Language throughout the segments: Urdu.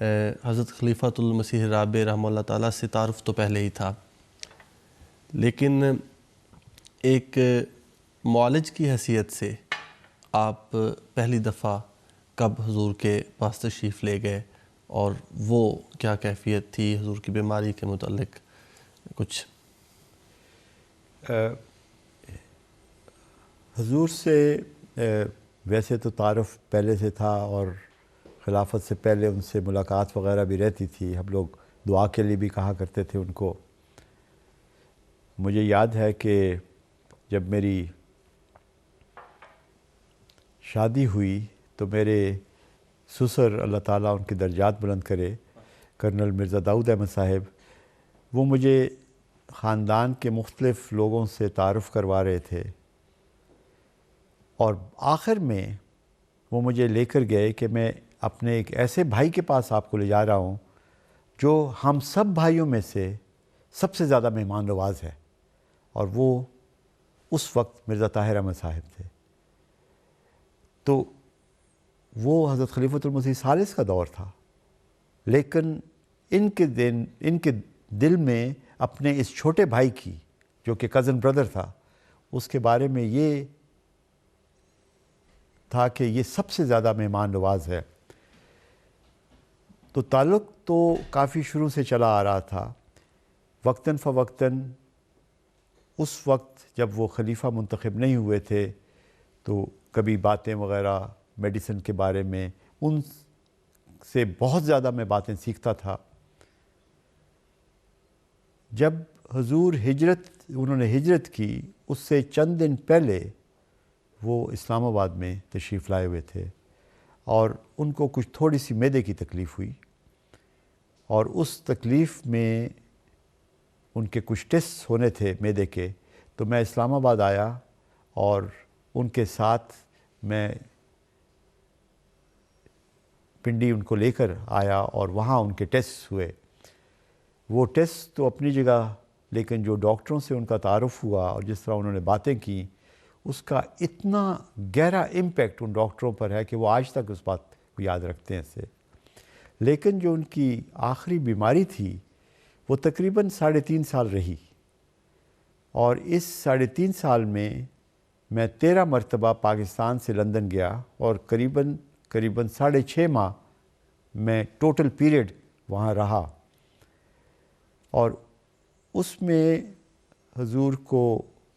حضرت خلیفۃ المسیح رابع رحمہ اللہ تعالیٰ سے تعارف تو پہلے ہی تھا، لیکن ایک معالج کی حیثیت سے آپ پہلی دفعہ کب حضور کے پاس تشریف لے گئے، اور وہ کیا کیفیت تھی حضور کی بیماری کے متعلق کچھ؟ حضور سے ویسے تو تعارف پہلے سے تھا، اور خلافت سے پہلے ان سے ملاقات وغیرہ بھی رہتی تھی، ہم لوگ دعا کے لیے بھی کہا کرتے تھے ان کو۔ مجھے یاد ہے کہ جب میری شادی ہوئی تو میرے سسر، اللہ تعالیٰ ان کے درجات بلند کرے، کرنل مرزا داؤد احمد صاحب، وہ مجھے خاندان کے مختلف لوگوں سے تعارف کروا رہے تھے، اور آخر میں وہ مجھے لے کر گئے کہ میں اپنے ایک ایسے بھائی کے پاس آپ کو لے جا رہا ہوں جو ہم سب بھائیوں میں سے سب سے زیادہ مہمان نواز ہے، اور وہ اس وقت مرزا طاہر احمد صاحب تھے۔ تو وہ حضرت خلیفۃ المسیح ثالث کا دور تھا، لیکن ان کے دل میں اپنے اس چھوٹے بھائی کی، جو کہ کزن بردر تھا، اس کے بارے میں یہ تھا کہ یہ سب سے زیادہ مہمان نواز ہے۔ تو تعلق تو کافی شروع سے چلا آ رہا تھا، وقتاً فوقتاً اس وقت جب وہ خلیفہ منتخب نہیں ہوئے تھے تو کبھی باتیں وغیرہ میڈیسن کے بارے میں ان سے بہت زیادہ میں باتیں سیکھتا تھا۔ جب حضور انہوں نے ہجرت کی، اس سے چند دن پہلے وہ اسلام آباد میں تشریف لائے ہوئے تھے، اور ان کو کچھ تھوڑی سی معدے کی تکلیف ہوئی، اور اس تکلیف میں ان کے کچھ ٹیسٹ ہونے تھے معدے کے، تو میں اسلام آباد آیا اور ان کے ساتھ میں پنڈی ان کو لے کر آیا، اور وہاں ان کے ٹیسٹ ہوئے۔ وہ ٹیسٹ تو اپنی جگہ، لیکن جو ڈاکٹروں سے ان کا تعارف ہوا اور جس طرح انہوں نے باتیں کی، اس کا اتنا گہرا امپیکٹ ان ڈاکٹروں پر ہے کہ وہ آج تک اس بات کو یاد رکھتے ہیں اسے۔ لیکن جو ان کی آخری بیماری تھی وہ تقریباً 3.5 سال رہی، اور اس 3.5 سال میں 13 مرتبہ پاکستان سے لندن گیا، اور قریباً 6.5 ماہ میں ٹوٹل پیریڈ وہاں رہا، اور اس میں حضور کو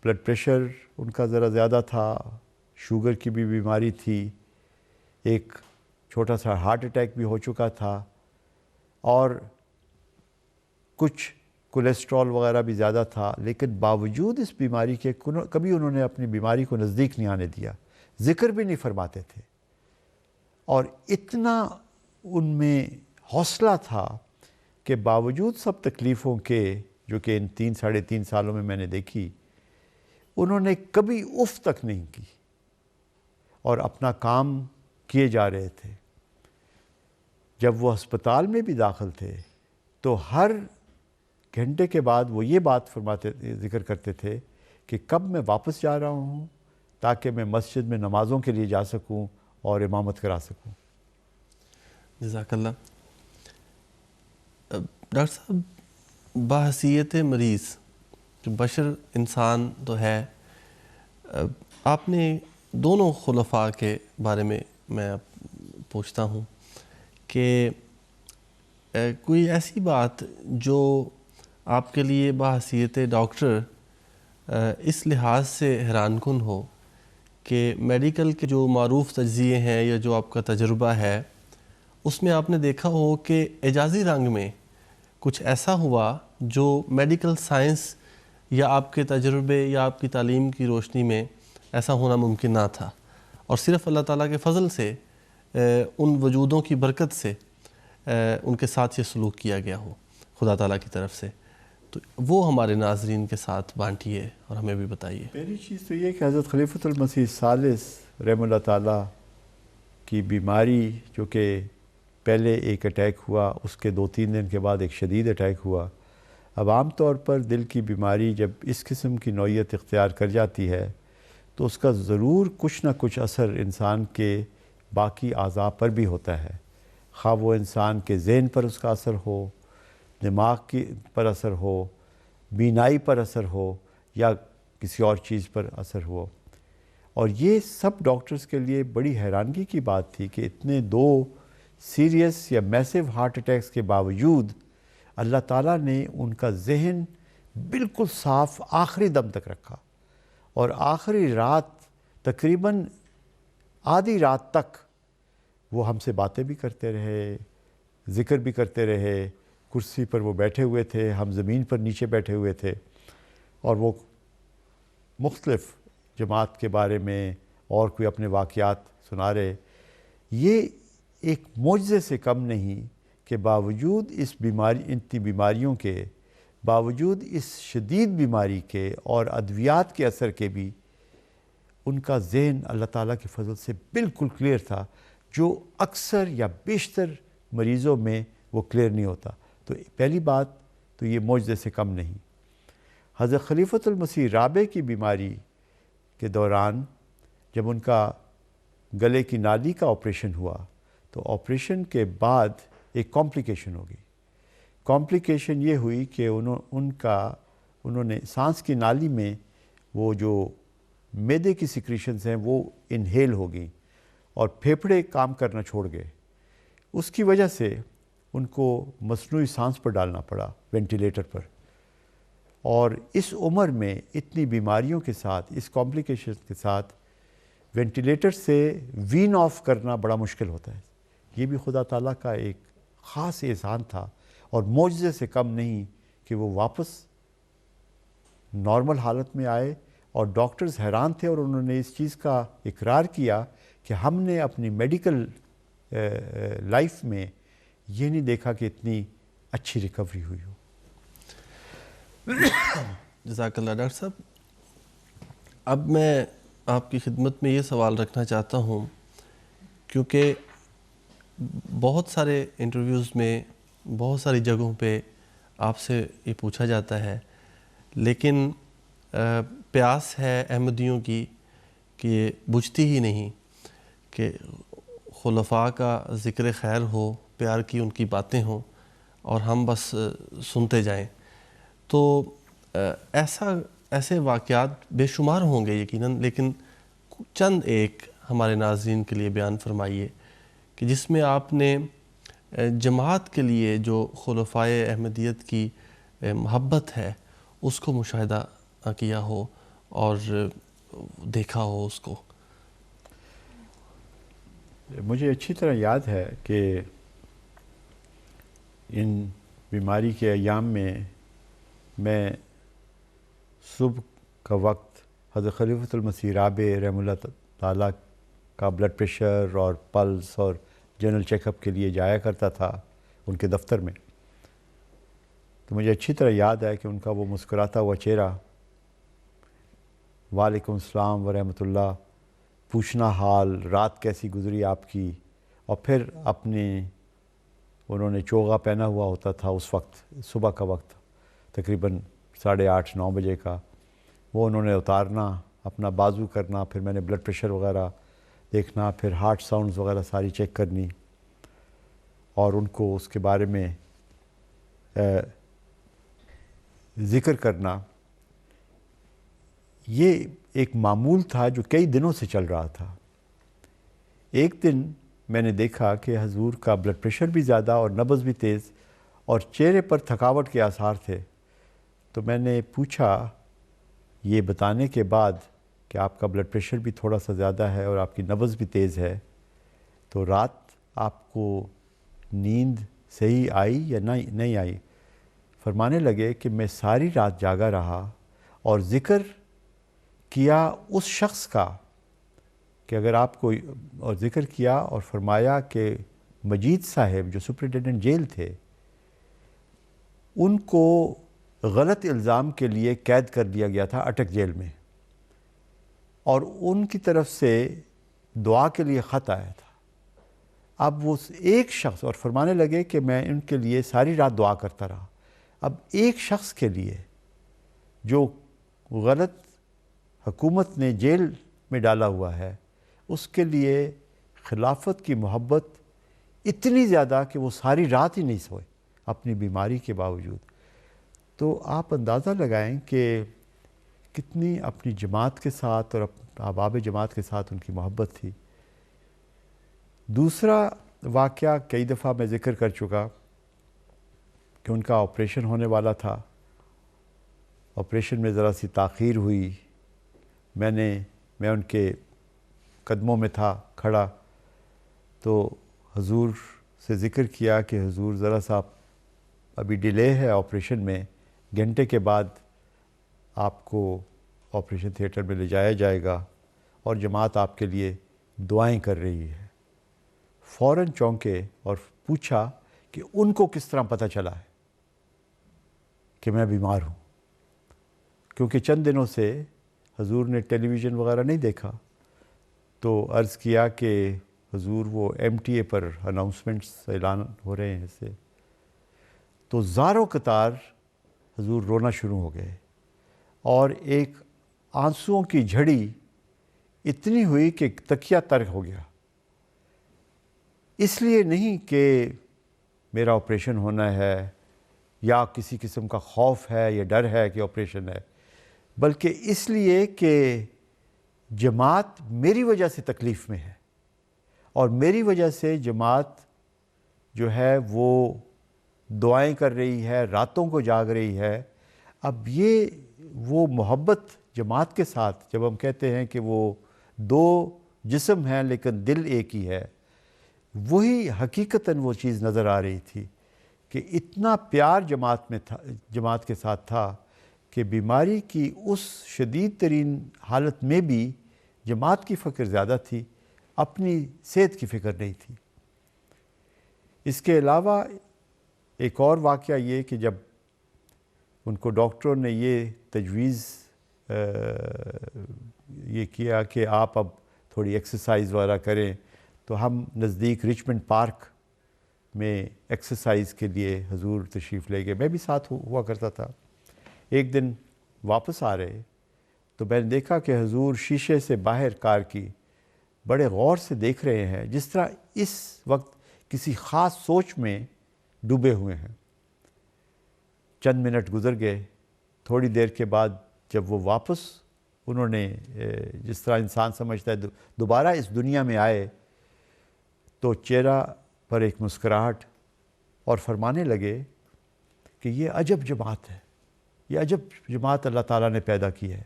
بلڈ پریشر ان کا ذرا زیادہ تھا، شوگر کی بھی بیماری تھی، ایک چھوٹا سا ہارٹ اٹیک بھی ہو چکا تھا، اور کچھ کولیسٹرول وغیرہ بھی زیادہ تھا، لیکن باوجود اس بیماری کے کبھی انہوں نے اپنی بیماری کو نزدیک نہیں آنے دیا، ذکر بھی نہیں فرماتے تھے، اور اتنا ان میں حوصلہ تھا کہ باوجود سب تکلیفوں کے جو کہ ان 3.5 سالوں میں میں نے دیکھی، انہوں نے کبھی اف تک نہیں کی، اور اپنا کام کیے جا رہے تھے۔ جب وہ ہسپتال میں بھی داخل تھے تو ہر گھنٹے کے بعد وہ یہ بات ذکر کرتے تھے کہ کب میں واپس جا رہا ہوں تاکہ میں مسجد میں نمازوں کے لیے جا سکوں اور امامت کرا سکوں۔ جزاک اللہ۔ ڈاکٹر صاحب، بحیثیت مریض بشر انسان تو ہے، آپ نے دونوں خلفاء کے بارے میں پوچھتا ہوں کہ کوئی ایسی بات جو آپ کے لیے بحیثیت ڈاکٹر اس لحاظ سے حیران کن ہو کہ میڈیکل کے جو معروف تجزیے ہیں یا جو آپ کا تجربہ ہے، اس میں آپ نے دیکھا ہو کہ اعجازی رنگ میں کچھ ایسا ہوا جو میڈیکل سائنس یا آپ کے تجربے یا آپ کی تعلیم کی روشنی میں ایسا ہونا ممکن نہ تھا، اور صرف اللہ تعالیٰ کے فضل سے ان وجودوں کی برکت سے ان کے ساتھ یہ سلوک کیا گیا ہو خدا تعالیٰ کی طرف سے، تو وہ ہمارے ناظرین کے ساتھ بانٹیے اور ہمیں بھی بتائیے۔ پہلی چیز تو یہ کہ حضرت خلیفۃ المسیح ثالث رحمہ اللہ تعالیٰ کی بیماری، جو کہ پہلے ایک اٹیک ہوا، اس کے 2-3 دن کے بعد ایک شدید اٹیک ہوا۔ اب عام طور پر دل کی بیماری جب اس قسم کی نوعیت اختیار کر جاتی ہے تو اس کا ضرور کچھ نہ کچھ اثر انسان کے باقی اعضاء پر بھی ہوتا ہے، خواہ وہ انسان کے ذہن پر اس کا اثر ہو، دماغ کی پر اثر ہو، بینائی پر اثر ہو، یا کسی اور چیز پر اثر ہو۔ اور یہ سب ڈاکٹرز کے لیے بڑی حیرانگی کی بات تھی کہ اتنے 2 سیریس یا میسو ہارٹ اٹیکس کے باوجود اللہ تعالیٰ نے ان کا ذہن بالکل صاف آخری دم تک رکھا، اور آخری رات تقریباً آدھی رات تک وہ ہم سے باتیں بھی کرتے رہے، ذکر بھی کرتے رہے۔ کرسی پر وہ بیٹھے ہوئے تھے، ہم زمین پر نیچے بیٹھے ہوئے تھے، اور وہ مختلف جماعت کے بارے میں اور کوئی اپنے واقعات سنا رہے۔ یہ ایک معجزے سے کم نہیں کہ باوجود اس انتی بیماریوں کے، باوجود اس شدید بیماری کے اور ادویات کے اثر کے بھی، ان کا ذہن اللہ تعالیٰ کے فضل سے بالکل کلیئر تھا، جو اکثر یا بیشتر مریضوں میں وہ کلیئر نہیں ہوتا۔ تو پہلی بات تو یہ معجزے سے کم نہیں۔ حضرت خلیفۃ المسیح رابع کی بیماری کے دوران جب ان کا گلے کی نالی کا آپریشن ہوا، تو آپریشن کے بعد ایک کمپلیکیشن ہو گئی۔ کمپلیکیشن یہ ہوئی کہ انہوں نے سانس کی نالی میں وہ جو معدے کی سیکریشنز ہیں وہ انہیل ہو گئیں، اور پھیپھڑے کام کرنا چھوڑ گئے۔ اس کی وجہ سے ان کو مصنوعی سانس پر ڈالنا پڑا، وینٹیلیٹر پر۔ اور اس عمر میں اتنی بیماریوں کے ساتھ، اس کمپلیکیشن کے ساتھ، وینٹیلیٹر سے وین آف کرنا بڑا مشکل ہوتا ہے۔ یہ بھی خدا تعالیٰ کا ایک خاص احسان تھا، اور معجزے سے کم نہیں کہ وہ واپس نارمل حالت میں آئے۔ اور ڈاکٹرز حیران تھے، اور انہوں نے اس چیز کا اقرار کیا کہ ہم نے اپنی میڈیکل لائف میں یہ نہیں دیکھا کہ اتنی اچھی ریکوری ہوئی ہو۔ جزاک اللہ ڈاکٹر صاحب۔ اب میں آپ کی خدمت میں یہ سوال رکھنا چاہتا ہوں، کیونکہ بہت سارے انٹرویوز میں، بہت ساری جگہوں پہ آپ سے یہ پوچھا جاتا ہے، لیکن پیاس ہے احمدیوں کی کہ یہ بجھتی ہی نہیں کہ خلفاء کا ذکر خیر ہو، پیار کی ان کی باتیں ہوں، اور ہم بس سنتے جائیں۔ تو ایسے واقعات بے شمار ہوں گے یقیناً، لیکن چند ایک ہمارے ناظرین کے لیے بیان فرمائیے کہ جس میں آپ نے جماعت کے لیے جو خلفائے احمدیت کی محبت ہے اس کو مشاہدہ کیا ہو اور دیکھا ہو اس کو۔ مجھے اچھی طرح یاد ہے کہ ان بیماری کے ایام میں صبح کا وقت حضرت خلیفۃ المسیح رابع رحمہ اللہ تعالیٰ کا بلڈ پریشر اور پلس اور جنرل چیک اپ کے لیے جایا کرتا تھا ان کے دفتر میں۔ تو مجھے اچھی طرح یاد ہے کہ ان کا وہ مسکراتا ہوا چہرہ، وعلیکم السلام ورحمۃ اللہ، پوچھنا حال، رات کیسی گزری آپ کی، اور پھر انہوں نے چوغا پہنا ہوا ہوتا تھا اس وقت، صبح کا وقت تقریباً 8:30 9 بجے کا، وہ انہوں نے اتارنا، اپنا بازو کرنا، پھر میں نے بلڈ پریشر وغیرہ دیکھنا، پھر ہارٹ ساؤنڈز وغیرہ ساری چیک کرنی، اور ان کو اس کے بارے میں ذکر کرنا۔ یہ ایک معمول تھا جو کئی دنوں سے چل رہا تھا۔ ایک دن میں نے دیکھا کہ حضور کا بلڈ پریشر بھی زیادہ اور نبض بھی تیز، اور چہرے پر تھکاوٹ کے آثار تھے۔ تو میں نے پوچھا، یہ بتانے کے بعد کہ آپ کا بلڈ پریشر بھی تھوڑا سا زیادہ ہے اور آپ کی نبض بھی تیز ہے، تو رات آپ کو نیند صحیح آئی یا نہیں آئی؟ فرمانے لگے کہ میں ساری رات جاگا رہا اور ذکر کیا اس شخص کا کہ اگر آپ کو، اور ذکر کیا اور فرمایا کہ مجید صاحب جو سپرنٹینڈنٹ جیل تھے، ان کو غلط الزام کے لیے قید کر دیا گیا تھا اٹک جیل میں، اور ان کی طرف سے دعا کے لیے خط آیا تھا۔ اب وہ ایک شخص، اور فرمانے لگے کہ میں ان کے لیے ساری رات دعا کرتا رہا، اب ایک شخص کے لیے جو غلط حکومت نے جیل میں ڈالا ہوا ہے، اس کے لیے خلافت کی محبت اتنی زیادہ کہ وہ ساری رات ہی نہیں سوئے اپنی بیماری کے باوجود. تو آپ اندازہ لگائیں کہ کتنی اپنی جماعت کے ساتھ اور احباب جماعت کے ساتھ ان کی محبت تھی. دوسرا واقعہ کئی دفعہ میں ذکر کر چکا کہ ان کا آپریشن ہونے والا تھا. آپریشن میں ذرا سی تاخیر ہوئی. میں ان کے قدموں میں تھا کھڑا تو حضور سے ذکر کیا کہ حضور ذرا سا ابھی ڈیلے ہے آپریشن میں، گھنٹے کے بعد آپ کو آپریشن تھیٹر میں لے جایا جائے گا اور جماعت آپ کے لیے دعائیں کر رہی ہے. فوراً چونکے اور پوچھا کہ ان کو کس طرح پتہ چلا ہے کہ میں بیمار ہوں، کیونکہ چند دنوں سے حضور نے ٹیلی ویژن وغیرہ نہیں دیکھا. تو عرض کیا کہ حضور وہ MTA پر اناؤنسمنٹس اعلان ہو رہے ہیں ایسے. تو زاروں قطار حضور رونا شروع ہو گئے اور ایک آنسوؤں کی جھڑی اتنی ہوئی کہ تکیہ ترک ہو گیا. اس لیے نہیں کہ میرا آپریشن ہونا ہے یا کسی قسم کا خوف ہے یا ڈر ہے کہ آپریشن ہے، بلکہ اس لیے کہ جماعت میری وجہ سے تکلیف میں ہے اور میری وجہ سے جماعت جو ہے وہ دعائیں کر رہی ہے، راتوں کو جاگ رہی ہے. اب یہ وہ محبت جماعت کے ساتھ، جب ہم کہتے ہیں کہ وہ دو جسم ہیں لیکن دل ایک ہی ہے، وہی حقیقتاً وہ چیز نظر آ رہی تھی کہ اتنا پیار جماعت کے ساتھ تھا کہ بیماری کی اس شدید ترین حالت میں بھی جماعت کی فکر زیادہ تھی، اپنی صحت کی فکر نہیں تھی. اس کے علاوہ ایک اور واقعہ یہ کہ جب ان کو ڈاکٹروں نے یہ تجویز یہ کیا کہ آپ اب تھوڑی ایکسرسائز وغیرہ کریں، تو ہم نزدیک رچمنڈ پارک میں ایکسرسائز کے لیے حضور تشریف لے گئے. میں بھی ساتھ ہوا کرتا تھا. ایک دن واپس آ رہے تو میں نے دیکھا کہ حضور شیشے سے باہر کار کی بڑے غور سے دیکھ رہے ہیں، جس طرح اس وقت کسی خاص سوچ میں ڈوبے ہوئے ہیں. چند منٹ گزر گئے. تھوڑی دیر کے بعد جب وہ واپس انہوں نے جس طرح انسان سمجھتا ہے دوبارہ اس دنیا میں آئے تو چہرہ پر ایک مسکراہٹ اور فرمانے لگے کہ یہ عجب جماعت ہے، یہ عجب جماعت اللہ تعالیٰ نے پیدا کی ہے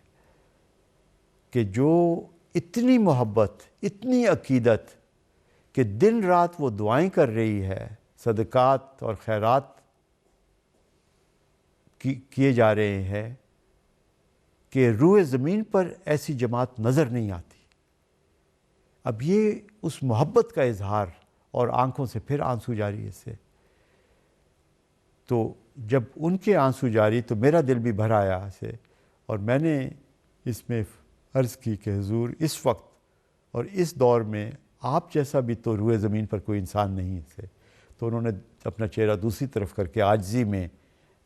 کہ جو اتنی محبت، اتنی عقیدت کہ دن رات وہ دعائیں کر رہی ہے، صدقات اور خیرات کیے جا رہے ہیں کہ روئے زمین پر ایسی جماعت نظر نہیں آتی. اب یہ اس محبت کا اظہار اور آنکھوں سے پھر آنسو جاری ہے اس سے. تو جب ان کے آنسو جاری تو میرا دل بھی بھر آیا اسے، اور میں نے اس میں عرض کی کہ حضور اس وقت اور اس دور میں آپ جیسا بھی تو روئے زمین پر کوئی انسان نہیں سے. تو انہوں نے اپنا چہرہ دوسری طرف کر کے عاجزی میں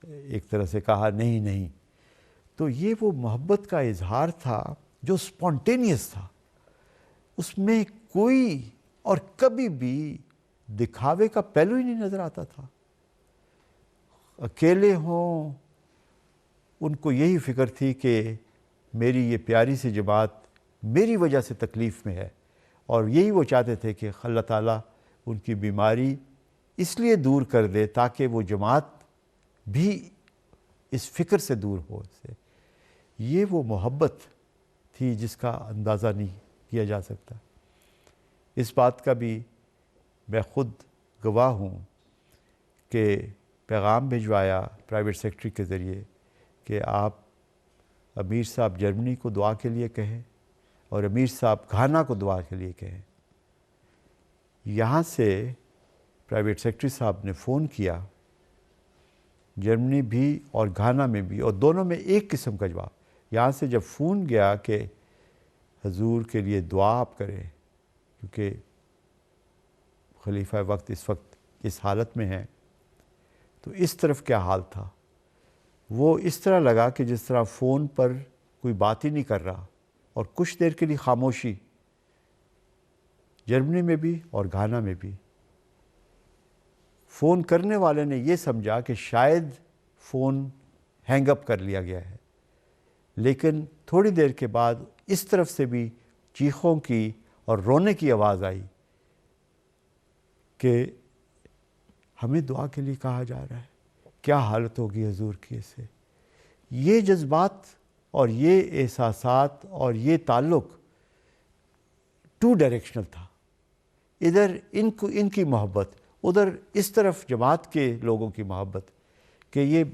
ایک طرح سے کہا نہیں. تو یہ وہ محبت کا اظہار تھا جو سپونٹینیس تھا، اس میں کوئی اور کبھی بھی دکھاوے کا پہلو ہی نہیں نظر آتا تھا. اکیلے ہوں ان کو یہی فکر تھی کہ میری یہ پیاری سی جماعت میری وجہ سے تکلیف میں ہے، اور یہی وہ چاہتے تھے کہ اللہ تعالیٰ ان کی بیماری اس لیے دور کر دے تاکہ وہ جماعت بھی اس فکر سے دور ہو سے. یہ وہ محبت تھی جس کا اندازہ نہیں کیا جا سکتا. اس بات کا بھی میں خود گواہ ہوں کہ پیغام بھجوایا پرائیویٹ سیکرٹری کے ذریعے کہ آپ امیر صاحب جرمنی کو دعا کے لیے کہیں اور امیر صاحب گھانا کو دعا کے لیے کہیں. یہاں سے پرائیویٹ سیکرٹری صاحب نے فون کیا، جرمنی بھی اور گھانا میں بھی، اور دونوں میں ایک قسم کا جواب. یہاں سے جب فون گیا کہ حضور کے لیے دعا آپ کریں کیونکہ خلیفہ وقت اس حالت میں ہیں، تو اس طرف کیا حال تھا. وہ اس طرح لگا کہ جس طرح فون پر کوئی بات ہی نہیں کر رہا، اور کچھ دیر کے لیے خاموشی، جرمنی میں بھی اور گھانا میں بھی. فون کرنے والے نے یہ سمجھا کہ شاید فون ہینگ اپ کر لیا گیا ہے، لیکن تھوڑی دیر کے بعد اس طرف سے بھی چیخوں کی اور رونے کی آواز آئی کہ ہمیں دعا کے لیے کہا جا رہا ہے، کیا حالت ہوگی حضور کی اس سے۔ یہ جذبات اور یہ احساسات اور یہ تعلق ٹو ڈائریکشنل تھا، ادھر ان کی محبت، ادھر اس طرف جماعت کے لوگوں کی محبت، کہ یہ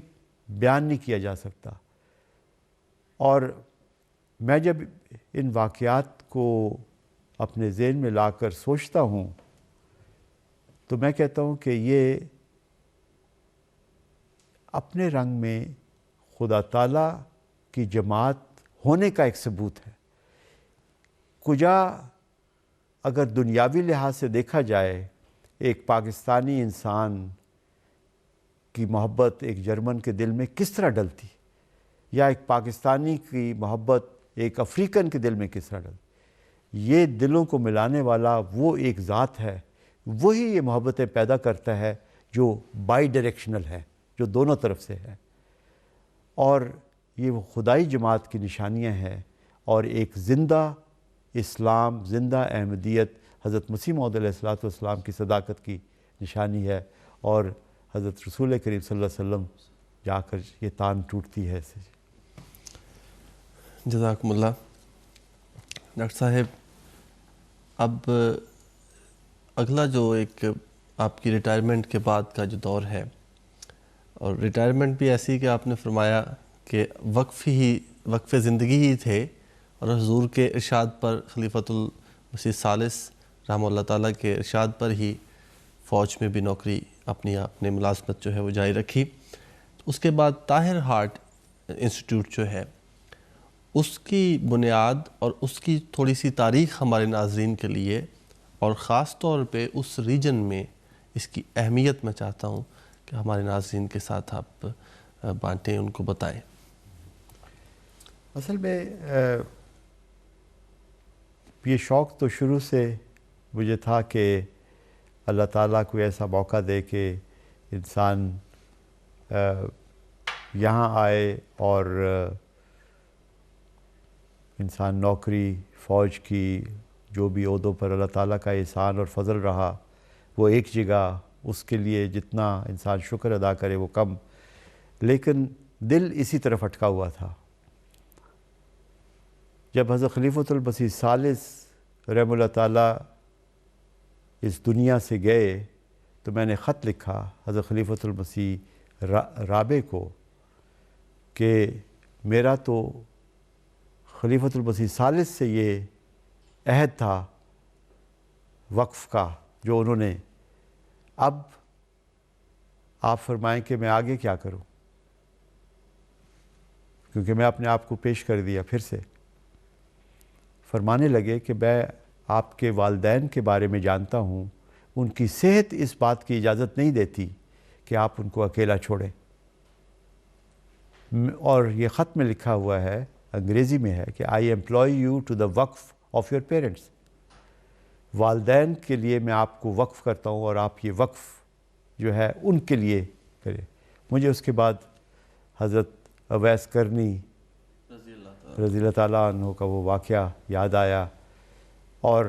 بیان نہیں کیا جا سکتا۔ اور میں جب ان واقعات کو اپنے ذہن میں لا کر سوچتا ہوں تو میں کہتا ہوں کہ یہ اپنے رنگ میں خدا تعالیٰ کی جماعت ہونے کا ایک ثبوت ہے۔ کجا اگر دنیاوی لحاظ سے دیکھا جائے، ایک پاکستانی انسان کی محبت ایک جرمن کے دل میں کس طرح ڈلتی، یا ایک پاکستانی کی محبت ایک افریقن کے دل میں کس طرح ڈلتی، یہ دلوں کو ملانے والا وہ ایک ذات ہے، وہی یہ محبتیں پیدا کرتا ہے جو بائی ڈائریکشنل ہے، جو دونوں طرف سے ہے۔ اور یہ وہ خدائی جماعت کی نشانیاں ہیں، اور ایک زندہ اسلام، زندہ احمدیت حضرت مسیح موعود علیہ السلام کی صداقت کی نشانی ہے، اور حضرت رسول کریم صلی اللہ علیہ وسلم جا کر یہ تان ٹوٹتی ہے اسے۔ جزاکم اللہ۔ ڈاکٹر صاحب، اب اگلا جو ایک آپ کی ریٹائرمنٹ کے بعد کا جو دور ہے، اور ریٹائرمنٹ بھی ایسی کہ آپ نے فرمایا کہ وقف زندگی ہی تھے، اور حضور کے ارشاد پر خلیفۃ المسیح الثالث رحمہ اللہ تعالیٰ کے ارشاد پر ہی فوج میں بھی نوکری اپنے ملازمت جو ہے وہ جاری رکھی۔ اس کے بعد طاہر ہارٹ انسٹیٹیوٹ جو ہے، اس کی بنیاد اور اس کی تھوڑی سی تاریخ ہمارے ناظرین کے لیے، اور خاص طور پہ اس ریجن میں اس کی اہمیت میں چاہتا ہوں کہ ہمارے ناظرین کے ساتھ آپ بانٹیں، ان کو بتائیں۔ اصل میں یہ شوق تو شروع سے مجھے تھا کہ اللہ تعالیٰ کو ایسا موقع دے کہ انسان یہاں آئے اور انسان نوکری، فوج کی، جو بھی عہدوں پر اللہ تعالیٰ کا احسان اور فضل رہا، وہ ایک جگہ، اس کے لیے جتنا انسان شکر ادا کرے وہ کم، لیکن دل اسی طرف اٹکا ہوا تھا۔ جب حضرت خلیفۃ المسیح الثالث رحمہ اللہ تعالیٰ اس دنیا سے گئے تو میں نے خط لکھا حضرت خلیفۃ المسیح رابع کو کہ میرا تو خلیفۃ المسیح الثالث سے یہ عہد تھا وقف کا جو انہوں نے، اب آپ فرمائیں کہ میں آگے کیا کروں، کیونکہ میں اپنے آپ کو پیش کر دیا پھر سے۔ فرمانے لگے کہ میں آپ کے والدین کے بارے میں جانتا ہوں، ان کی صحت اس بات کی اجازت نہیں دیتی کہ آپ ان کو اکیلا چھوڑیں۔ اور یہ خط میں لکھا ہوا ہے، انگریزی میں ہے کہ I employ you to the وقف of your parents، والدین کے لیے میں آپ کو وقف کرتا ہوں، اور آپ یہ وقف جو ہے ان کے لیے کریں۔ مجھے اس کے بعد حضرت اویس کرنی رضی اللہ تعالیٰ عنہ کا وہ واقعہ یاد آیا، اور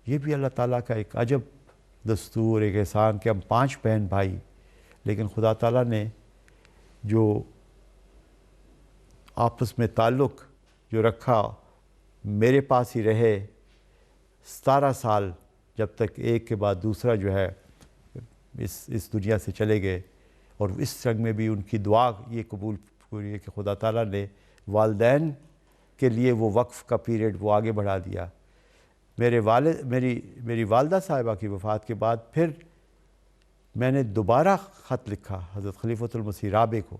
یہ بھی اللہ تعالیٰ کا ایک عجب دستور، ایک احسان کہ ہم 5 بہن بھائی، لیکن خدا تعالیٰ نے جو آپس میں تعلق جو رکھا، میرے پاس ہی رہے 17 سال، جب تک ایک کے بعد دوسرا جو ہے اس دنیا سے چلے گئے۔ اور اس رنگ میں بھی ان کی دعا یہ قبول ہوئی کہ خدا تعالیٰ نے والدین کے لیے وہ وقف کا پیریڈ وہ آگے بڑھا دیا۔ میری والدہ صاحبہ کی وفات کے بعد پھر میں نے دوبارہ خط لکھا حضرت خلیفۃ المسیح رابع کو،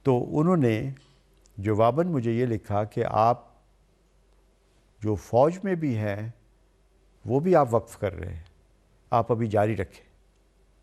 تو انہوں نے جواباً مجھے یہ لکھا کہ آپ جو فوج میں بھی ہیں وہ بھی آپ وقف کر رہے ہیں، آپ ابھی جاری رکھیں۔